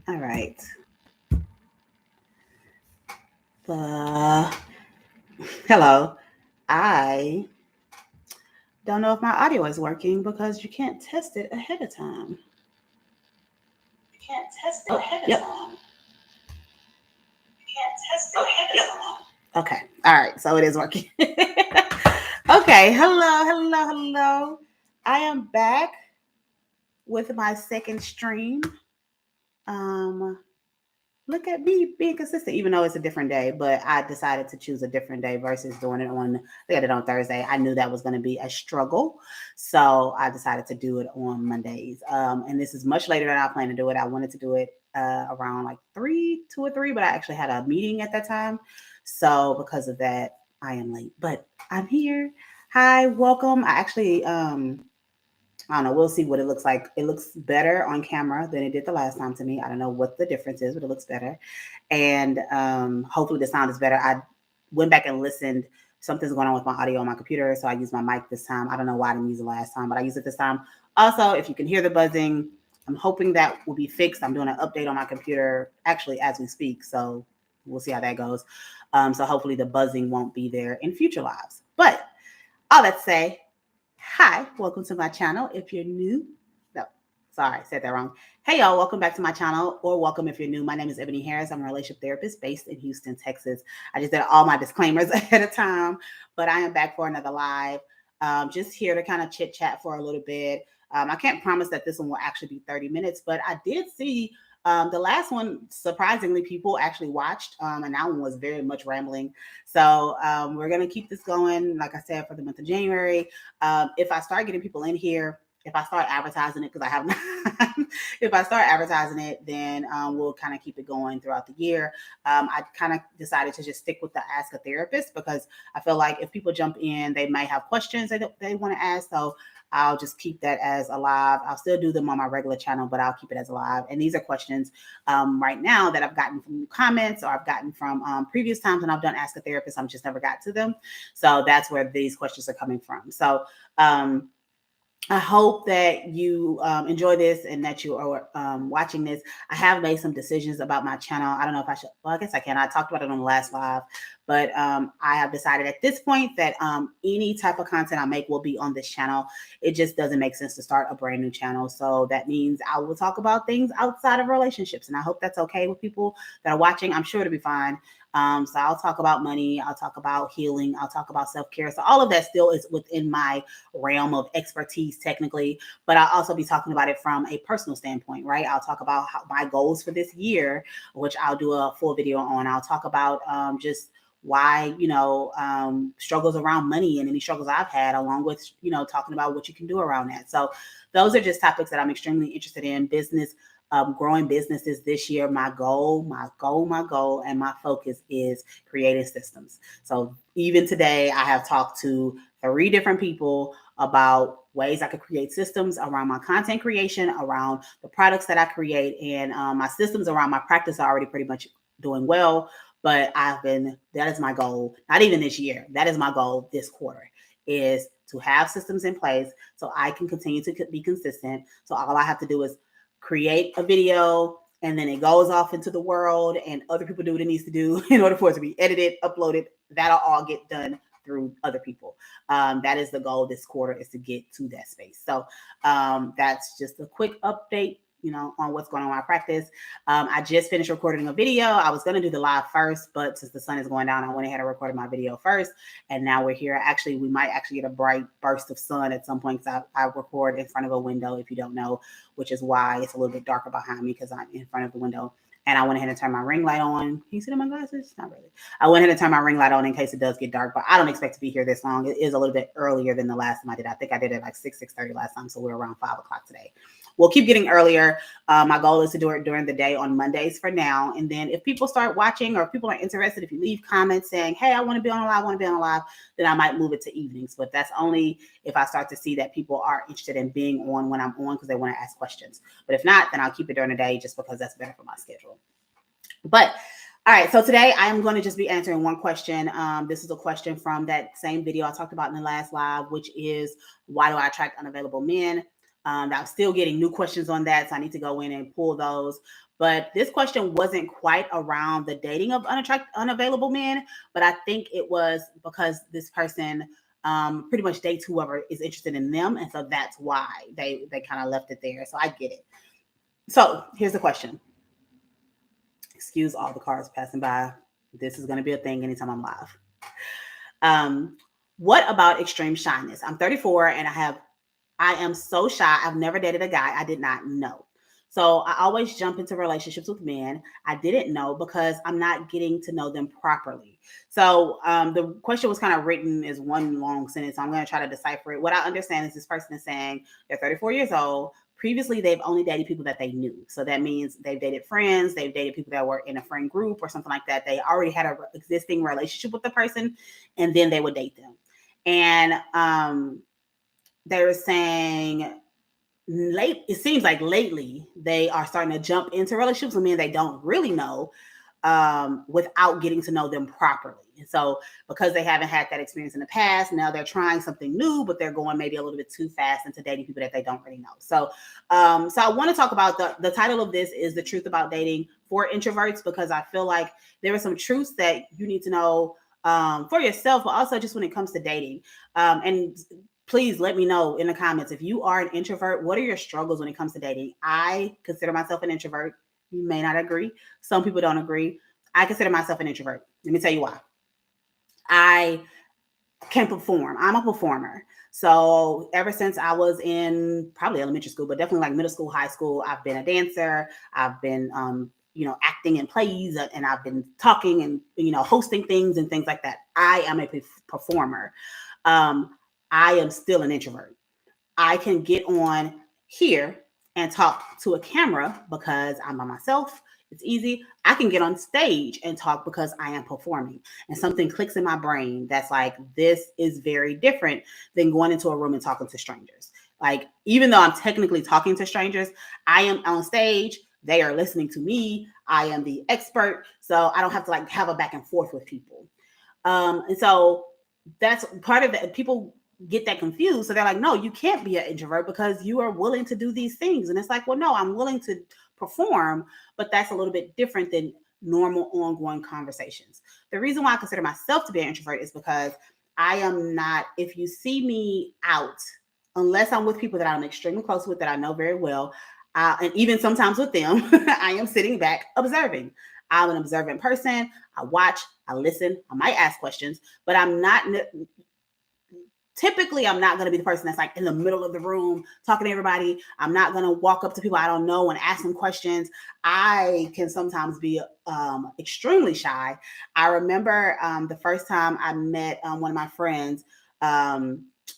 All right. Hello. I don't know if my audio is working because you can't test it ahead of time. You can't test it Oh, ahead of yep. time. You can't test it ahead of time. Okay. All right. So it is working. Okay. Hello. I am back with my second stream. Um, Look at me being consistent, even though it's a different day. But I decided to choose a different day versus doing it on. I did it on Thursday. I knew that was going to be a struggle, so I decided to do it on Mondays. And this is much later than I planned to do it. I wanted to do it around like 2 or 3, but I actually had a meeting at that time, so because of that, I am late. But I'm here. Hi, welcome. I don't know. We'll see what it looks like. It looks better on camera than it did the last time to me. I don't know what the difference is, but it looks better. And hopefully the sound is better. I went back and listened. Something's going on with my audio on my computer, so I used my mic this time. I don't know why I didn't use it last time, but I used it this time. Also, if you can hear the buzzing, I'm hoping that will be fixed. I'm doing an update on my computer actually as we speak, so we'll see how that goes. So hopefully the buzzing won't be there in future lives. But all that to say, hi, welcome to my channel. If you're new, no, sorry, said that wrong. Hey, y'all, welcome back to my channel, or welcome if you're new. My name is Eboni Harris. I'm a relationship therapist based in Houston, Texas. I just did all my disclaimers ahead of time, but I am back for another live. Just here to kind of chit chat for a little bit. I can't promise that this one will actually be 30 minutes, but I did see the last one, surprisingly, people actually watched, and that one was very much rambling. So we're going to keep this going, like I said, for the month of January. If I start getting people in here, if I start advertising it, because I have not, if I start advertising it, then we'll kind of keep it going throughout the year. I kind of decided to just stick with the Ask a Therapist because I feel like if people jump in, they might have questions they want to ask. So I'll just keep that as alive. I'll still do them on my regular channel, but I'll keep it as alive. And these are questions right now that I've gotten from comments or I've gotten from previous times when I've done Ask a Therapist. I've just never got to them. So that's where these questions are coming from. So I hope that you enjoy this and that you are watching this. I have made some decisions about my channel. I don't know if I should. Well, I guess I can. I talked about it on the last live, but I have decided at this point that any type of content I make will be on this channel. It just doesn't make sense to start a brand new channel. So that means I will talk about things outside of relationships, and I hope that's okay with people that are watching. I'm sure it'll be fine. So I'll talk about money. I'll talk about healing. I'll talk about self-care. So all of that still is within my realm of expertise technically, but I'll also be talking about it from a personal standpoint, right? I'll talk about my goals for this year, which I'll do a full video on. I'll talk about just why, struggles around money and any struggles I've had, along with, talking about what you can do around that. So those are just topics that I'm extremely interested in. Business, growing businesses this year. My goal, and my focus is creating systems. So even today, I have talked to 3 different people about ways I could create systems around my content creation, around the products that I create, and my systems around my practice are already pretty much doing well. But that is my goal, not even this year. That is my goal this quarter, is to have systems in place so I can continue to be consistent. So all I have to do is create a video, and then it goes off into the world and other people do what it needs to do in order for it to be edited, uploaded. That'll all get done through other people. That is the goal this quarter, is to get to that space. So that's just a quick update, on what's going on in my practice. I just finished recording a video. I was going to do the live first, but since the sun is going down, I went ahead and recorded my video first. And now we're here. Actually, we might actually get a bright burst of sun at some point, because I record in front of a window, if you don't know, which is why it's a little bit darker behind me, because I'm in front of the window. And I went ahead and turned my ring light on. Can you see it in my glasses? Not really. I went ahead and turned my ring light on in case it does get dark, but I don't expect to be here this long. It is a little bit earlier than the last time I did. I think I did it like 6:30 last time, so we're around 5 o'clock today. We'll keep getting earlier. My goal is to do it during the day on Mondays for now. And then if people start watching, or if people are interested, if you leave comments saying, hey, I want to be on a live, then I might move it to evenings. But that's only if I start to see that people are interested in being on when I'm on, because they want to ask questions. But if not, then I'll keep it during the day, just because that's better for my schedule. But all right, so today I am going to just be answering one question. This is a question from that same video I talked about in the last live, which is, why do I attract unavailable men? I was still getting new questions on that, so I need to go in and pull those. But this question wasn't quite around the dating of unavailable men, but I think it was because this person pretty much dates whoever is interested in them, and so that's why they kind of left it there. So I get it. So here's the question. Excuse all the cars passing by. This is going to be a thing anytime I'm live. Um, what about extreme shyness? I'm 34 and I am so shy. I've never dated a guy I did not know. So I always jump into relationships with men I didn't know because I'm not getting to know them properly. So the question was kind of written as one long sentence. So I'm going to try to decipher it. What I understand is this person is saying they're 34 years old. Previously, they've only dated people that they knew. So that means they've dated friends, they've dated people that were in a friend group or something like that. They already had an existing relationship with the person, and then they would date them. And they were saying it seems like lately they are starting to jump into relationships with men they don't really know without getting to know them properly. And so because they haven't had that experience in the past, now they're trying something new, but they're going maybe a little bit too fast into dating people that they don't really know. So so I want to talk about the title of this is The Truth About Dating for Introverts, because I feel like there are some truths that you need to know for yourself, but also just when it comes to dating. And please let me know in the comments if you are an introvert, what are your struggles when it comes to dating? I consider myself an introvert. You may not agree. Some people don't agree. I consider myself an introvert. Let me tell you why. I can perform. I'm a performer. So ever since I was in probably elementary school, but definitely like middle school, high school, I've been a dancer. I've been, acting in plays, and I've been talking and, hosting things and things like that. I am a performer. I am still an introvert. I can get on here and talk to a camera because I'm by myself. It's easy. I can get on stage and talk because I am performing. And something clicks in my brain that's like, this is very different than going into a room and talking to strangers. Like, even though I'm technically talking to strangers, I am on stage. They are listening to me. I am the expert. So I don't have to like have a back and forth with people. And so that's part of it. People get that confused. So they're like, no, you can't be an introvert because you are willing to do these things. And it's like, well, no, I'm willing to perform, but that's a little bit different than normal ongoing conversations. The reason why I consider myself to be an introvert is because I am not, if you see me out, unless I'm with people that I'm extremely close with, that I know very well, and even sometimes with them, I am sitting back observing. I'm an observant person. I watch, I listen, I might ask questions, but I'm not typically I'm not going to be the person that's like in the middle of the room talking to everybody. I'm not going to walk up to people I don't know and ask them questions. I can sometimes be extremely shy. I remember the first time I met one of my friends.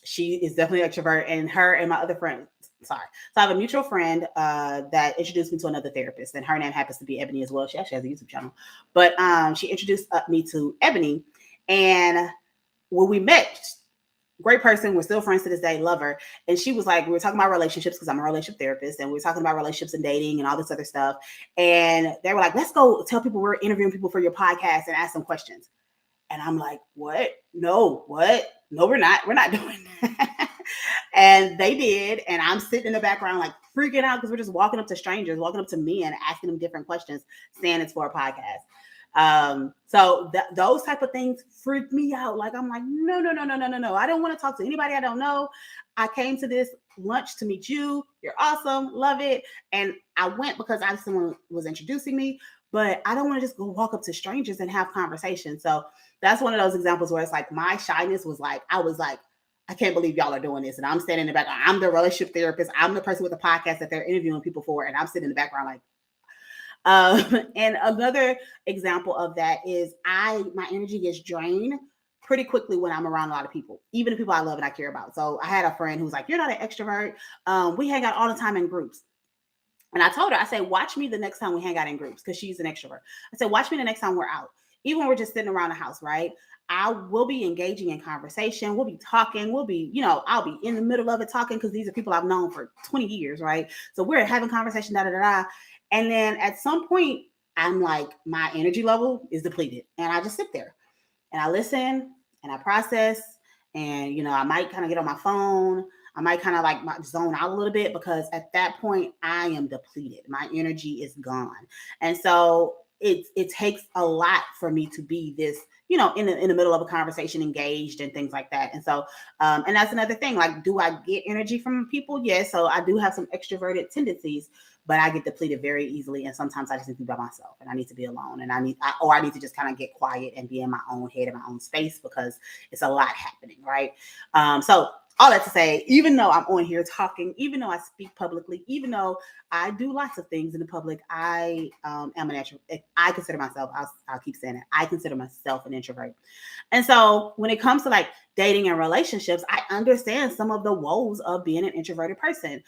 She is definitely an extrovert, and her and my other friend, sorry. So I have a mutual friend that introduced me to another therapist, and her name happens to be Eboni as well. She actually has a YouTube channel, but she introduced me to Eboni, and when we met, great person. We're still friends to this day. Love her. And she was like, we were talking about relationships because I'm a relationship therapist, and we were talking about relationships and dating and all this other stuff. And they were like, let's go tell people we're interviewing people for your podcast and ask them questions. And I'm like, what? No, what? No, we're not. We're not doing that. And they did. And I'm sitting in the background, like freaking out because we're just walking up to strangers, walking up to me and asking them different questions, saying it's for a podcast. So those type of things freak me out. Like, I'm like, no. I don't want to talk to anybody I don't know. I came to this lunch to meet you. You're awesome. Love it. And I went because someone was introducing me, but I don't want to just go walk up to strangers and have conversations. So that's one of those examples where it's like my shyness was like, I was like, I can't believe y'all are doing this. And I'm standing in the back. I'm the relationship therapist. I'm the person with the podcast that they're interviewing people for. And I'm sitting in the background like, and another example of that is my energy gets drained pretty quickly when I'm around a lot of people, even the people I love and I care about. So I had a friend who's like, you're not an extrovert. We hang out all the time in groups. And I told her, I said, watch me the next time we hang out in groups, because she's an extrovert. I said, watch me the next time we're out. Even when we're just sitting around the house, right? I will be engaging in conversation. We'll be talking. We'll be, I'll be in the middle of it talking because these are people I've known for 20 years, right? So we're having conversation, da da da da. And then at some point, I'm like, my energy level is depleted. And I just sit there and I listen and I process. And, I might kind of get on my phone. I might kind of like zone out a little bit, because at that point I am depleted. My energy is gone. And so it takes a lot for me to be this, in the middle of a conversation, engaged and things like that. And so, and that's another thing. Like, do I get energy from people? Yes. So I do have some extroverted tendencies, but I get depleted very easily. And sometimes I just need to be by myself, and I need to be alone, and I need to just kind of get quiet and be in my own head, in my own space, because it's a lot happening. Right. So all that to say, even though I'm on here talking, even though I speak publicly, even though I do lots of things in the public, I am an introvert. I consider myself, I'll keep saying it, I consider myself an introvert. And so when it comes to like dating and relationships, I understand some of the woes of being an introverted person.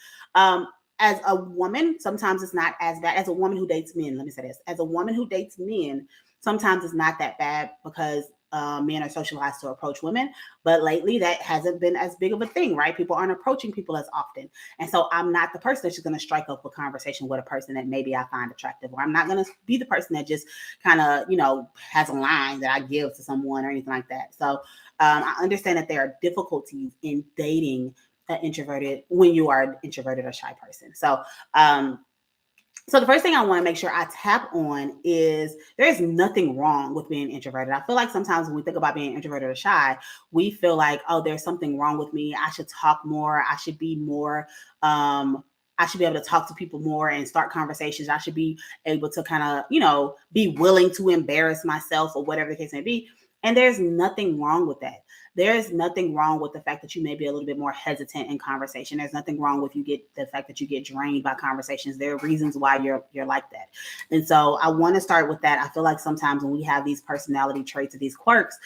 As a woman, sometimes it's not as bad. As a woman who dates men, let me say this. As a woman who dates men, sometimes it's not that bad, because men are socialized to approach women. But lately, that hasn't been as big of a thing, right? People aren't approaching people as often. And so I'm not the person that's just going to strike up a conversation with a person that maybe I find attractive, or I'm not going to be the person that just kind of, has a line that I give to someone or anything like that. So I understand that there are difficulties in dating introverted when you are an introverted or shy person. So the first thing I want to make sure I tap on is there's nothing wrong with being introverted. I feel like sometimes when we think about being introverted or shy, we feel like, oh, there's something wrong with me. I should talk more. I should be more. I should be able to talk to people more and start conversations. I should be able to kind of, be willing to embarrass myself, or whatever the case may be. And there's nothing wrong with that. There's nothing wrong with the fact that you may be a little bit more hesitant in conversation. There's nothing wrong with the fact that you get drained by conversations. There are reasons why you're like that. And so I want to start with that. I feel like sometimes when we have these personality traits or these quirks,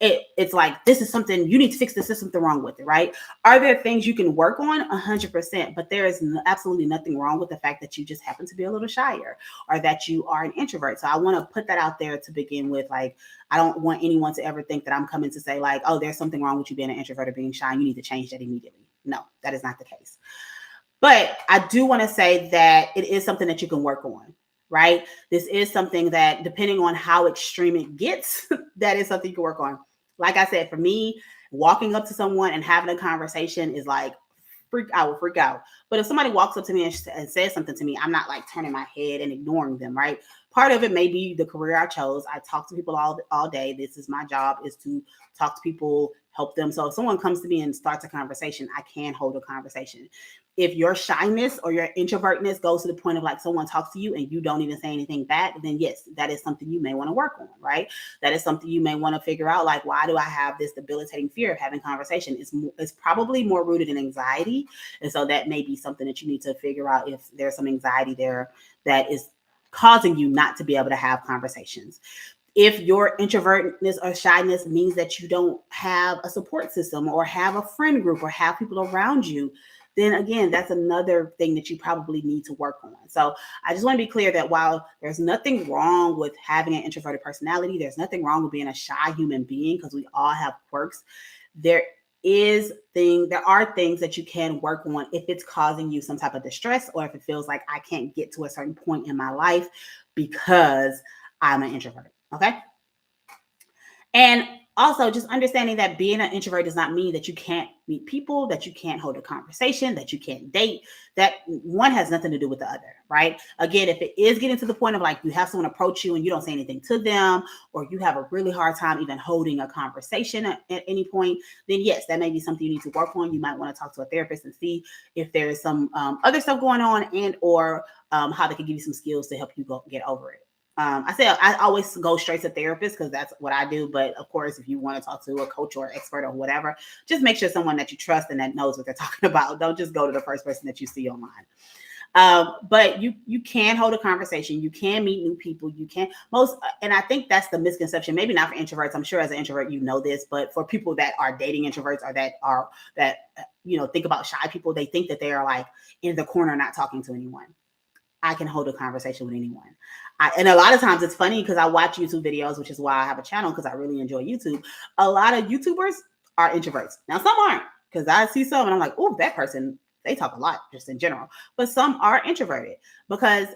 it's like, this is something you need to fix. This is something wrong with it, right? Are there things you can work on? 100%, but there is absolutely nothing wrong with the fact that you just happen to be a little shyer, or that you are an introvert. So I want to put that out there to begin with. Like, I don't want anyone to ever think that I'm coming to say like, oh, there's something wrong with you being an introvert or being shy, you need to change that immediately. No, that is not the case. But I do want to say that it is something that you can work on, right? This is something that, depending on how extreme it gets, that is something you can work on. Like I said, for me, walking up to someone and having a conversation is like, I will freak out. But if somebody walks up to me and says something to me, I'm not like turning my head and ignoring them, right? Part of it may be the career I chose. I talk to people all day. This is my job, is to talk to people, help them. So if someone comes to me and starts a conversation, I can hold a conversation. If your shyness or your introvertness goes to the point of like someone talks to you and you don't even say anything back, then yes, that is something you may want to work on, right? That is something you may want to figure out. Like, why do I have this debilitating fear of having conversation? It's probably more rooted in anxiety. And so that may be something that you need to figure out, if there's some anxiety there that is causing you not to be able to have conversations. If your introvertness or shyness means that you don't have a support system, or have a friend group, or have people around you, then again, that's another thing that you probably need to work on. So I just want to be clear that while there's nothing wrong with having an introverted personality, there's nothing wrong with being a shy human being, because we all have quirks. There are things that you can work on if it's causing you some type of distress, or if it feels like I can't get to a certain point in my life because I'm an introvert. Okay. And also, just understanding that being an introvert does not mean that you can't meet people, that you can't hold a conversation, that you can't date. That one has nothing to do with the other, right? Again, if it is getting to the point of like you have someone approach you and you don't say anything to them, or you have a really hard time even holding a conversation at any point, then yes, that may be something you need to work on. You might want to talk to a therapist and see if there is some other stuff going on, and or how they can give you some skills to help you get over it. I always go straight to therapists, because that's what I do. But of course, if you want to talk to a coach or expert or whatever, just make sure someone that you trust and that knows what they're talking about. Don't just go to the first person that you see online. But you can hold a conversation. You can meet new people. You can and I think that's the misconception. Maybe not for introverts. I'm sure as an introvert you know this, but for people that are dating introverts, or that think about shy people, they think that they are like in the corner not talking to anyone. I can hold a conversation with anyone. And a lot of times it's funny, because I watch YouTube videos, which is why I have a channel, because I really enjoy YouTube. A lot of YouTubers are introverts. Now, some aren't, because I see some and I'm like, oh, that person, they talk a lot just in general. But some are introverted, because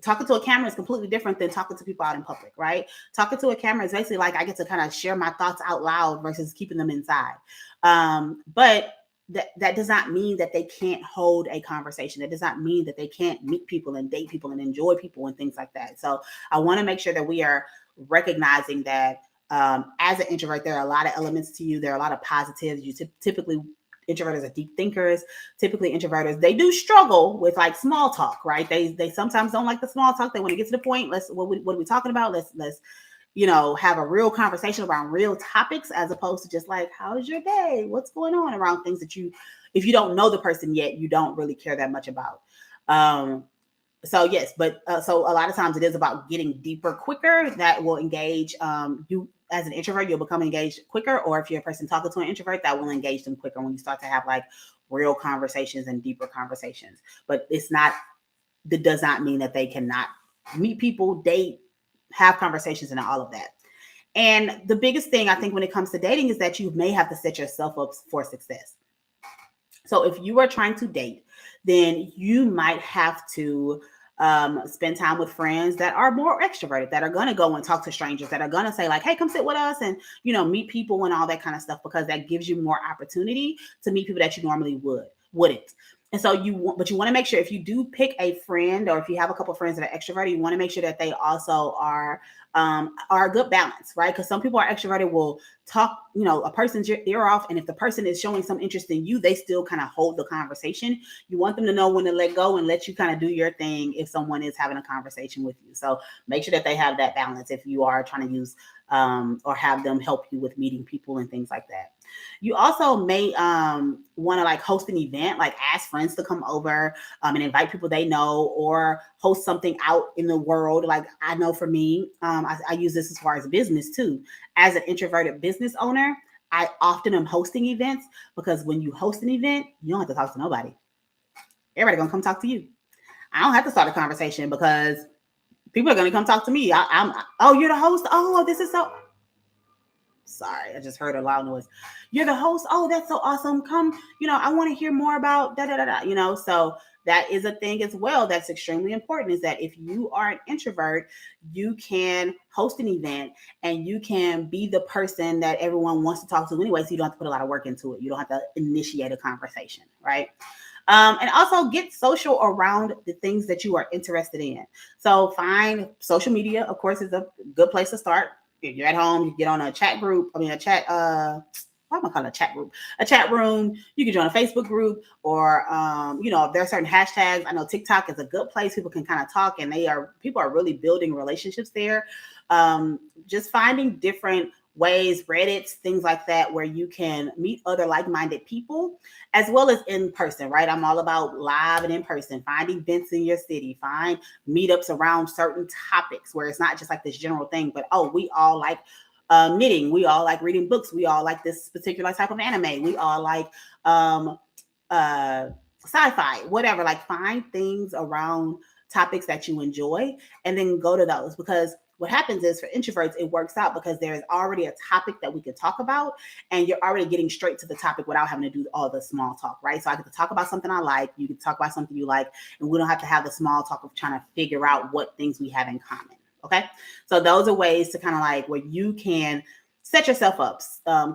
talking to a camera is completely different than talking to people out in public, right? Talking to a camera is basically like I get to kind of share my thoughts out loud versus keeping them inside. But that does not mean that they can't hold a conversation. That does not mean that they can't meet people and date people and enjoy people and things like that. So I want to make sure that we are recognizing that as an introvert, there are a lot of elements to you. There are a lot of positives. You typically introverts are deep thinkers. Typically introverts, they do struggle with like small talk, right? They sometimes don't like the small talk. They want to get to the point. What are we talking about? Let's have a real conversation around real topics, as opposed to just like, how's your day? What's going on, around things that if you don't know the person yet, you don't really care that much about. So yes, but so a lot of times it is about getting deeper quicker. That will engage you as an introvert. You'll become engaged quicker, or if you're a person talking to an introvert, that will engage them quicker when you start to have like real conversations and deeper conversations. But that does not mean that they cannot meet people, date, have conversations, and all of that. And the biggest thing I think when it comes to dating is that you may have to set yourself up for success. So if you are trying to date, then you might have to spend time with friends that are more extroverted, that are going to go and talk to strangers, that are going to say like, hey, come sit with us and, meet people and all that kind of stuff, because that gives you more opportunity to meet people that you normally wouldn't. And so you want to make sure, if you do pick a friend, or if you have a couple of friends that are extroverted, you want to make sure that they also are a good balance, right? Because some people are extroverted, will talk, a person's ear off, and if the person is showing some interest in you, they still kind of hold the conversation. You want them to know when to let go and let you kind of do your thing if someone is having a conversation with you. So make sure that they have that balance if you are trying to use or have them help you with meeting people and things like that. You also may want to like host an event, like ask friends to come over and invite people they know, or host something out in the world. Like I know for me, I use this as far as business too. As an introverted business owner, I often am hosting events, because when you host an event, you don't have to talk to nobody. Everybody gonna come talk to you. I don't have to start a conversation, because people are gonna come talk to me. Oh, you're the host. Oh, this is so. Sorry, I just heard a loud noise. You're the host. Oh, that's so awesome. Come, I want to hear more about da da da da. So that is a thing as well that's extremely important, is that if you are an introvert, you can host an event and you can be the person that everyone wants to talk to anyway. So you don't have to put a lot of work into it. You don't have to initiate a conversation, right? And also get social around the things that you are interested in. So find social media, of course, is a good place to start. If you're at home, you get on a chat group. I mean, a chat. What am I calling a chat group? A chat room. You can join a Facebook group, or if there are certain hashtags. I know TikTok is a good place. People can kind of talk, and people are really building relationships there. Just finding different ways, Reddits, things like that, where you can meet other like-minded people, as well as in person, right? I'm all about live and in person. Find events in your city, find meetups around certain topics where it's not just like this general thing, but we all like knitting, we all like reading books, we all like this particular type of anime, we all like sci-fi, whatever. Like find things around topics that you enjoy and then go to those, because what happens is for introverts, it works out because there is already a topic that we could talk about, and you're already getting straight to the topic without having to do all the small talk, right? So I get to talk about something I like, you can talk about something you like, and we don't have to have the small talk of trying to figure out what things we have in common, okay? So those are ways to kind of like where you can set yourself up,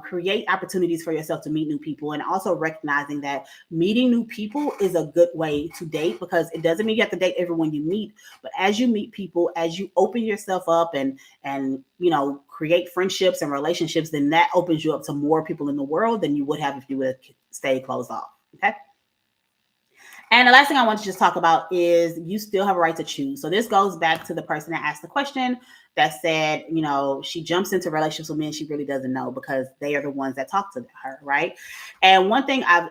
create opportunities for yourself to meet new people, and also recognizing that meeting new people is a good way to date, because it doesn't mean you have to date everyone you meet, but as you meet people, as you open yourself up and create friendships and relationships, then that opens you up to more people in the world than you would have if you would have stayed closed off. Okay. And the last thing I want to just talk about is you still have a right to choose. So this goes back to the person that asked the question that said, she jumps into relationships with men she really doesn't know, because they are the ones that talk to her, right? And one thing I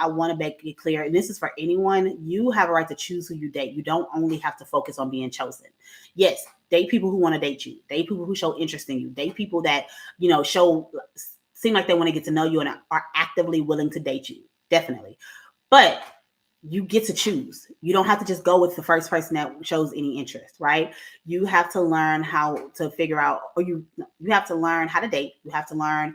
want to make it clear, and this is for anyone, you have a right to choose who you date. You don't only have to focus on being chosen. Yes, date people who want to date you. Date people who show interest in you. Date people that, seem like they want to get to know you and are actively willing to date you. Definitely. But you get to choose. You don't have to just go with the first person that shows any interest, right? You have to learn how to figure out, or you have to learn how to date. You have to learn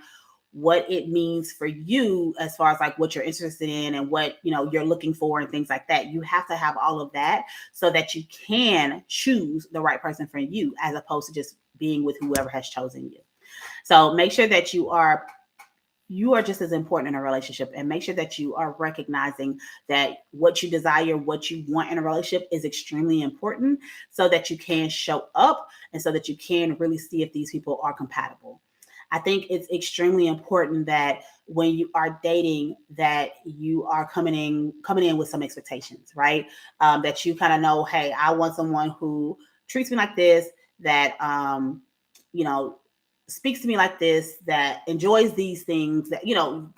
what it means for you as far as like what you're interested in and what, you're looking for and things like that. You have to have all of that so that you can choose the right person for you, as opposed to just being with whoever has chosen you. So make sure that you are you are just as important in a relationship, and make sure that you are recognizing that what you desire, what you want in a relationship is extremely important, so that you can show up and so that you can really see if these people are compatible. I think it's extremely important that when you are dating, that you are coming in with some expectations, right? That you kind of know, hey, I want someone who treats me like this, that you know speaks to me like this, that enjoys these things, that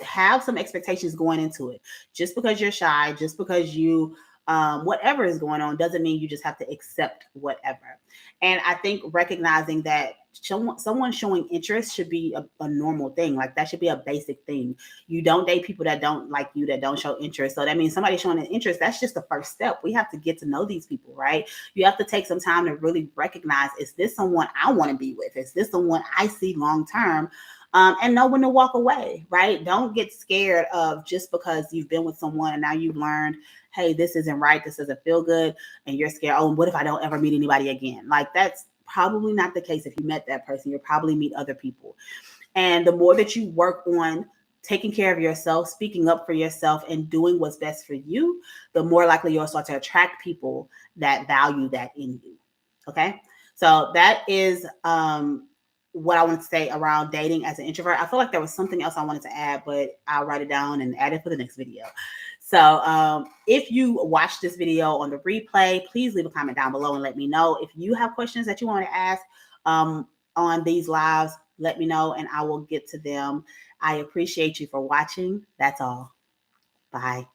have some expectations going into it. Just because you're shy, just because you whatever is going on, doesn't mean you just have to accept whatever. And I think recognizing that someone showing interest should be a normal thing. Like, that should be a basic thing. You don't date people that don't like you, that don't show interest. So that means somebody showing an interest, that's just the first step. We have to get to know these people, right? You have to take some time to really recognize, is this someone I want to be with? Is this someone I see long term? And know when to walk away, right? Don't get scared of, just because you've been with someone and now you've learned, hey, this isn't right, this doesn't feel good, and you're scared, oh, what if I don't ever meet anybody again? Like, that's probably not the case. If you met that person, you'll probably meet other people. And the more that you work on taking care of yourself, speaking up for yourself, and doing what's best for you, the more likely you'll start to attract people that value that in you. Okay. So that is what I wanted to say around dating as an introvert. I feel like there was something else I wanted to add, but I'll write it down and add it for the next video. So if you watch this video on the replay, please leave a comment down below and let me know. If you have questions that you want to ask on these lives, let me know and I will get to them. I appreciate you for watching. That's all. Bye.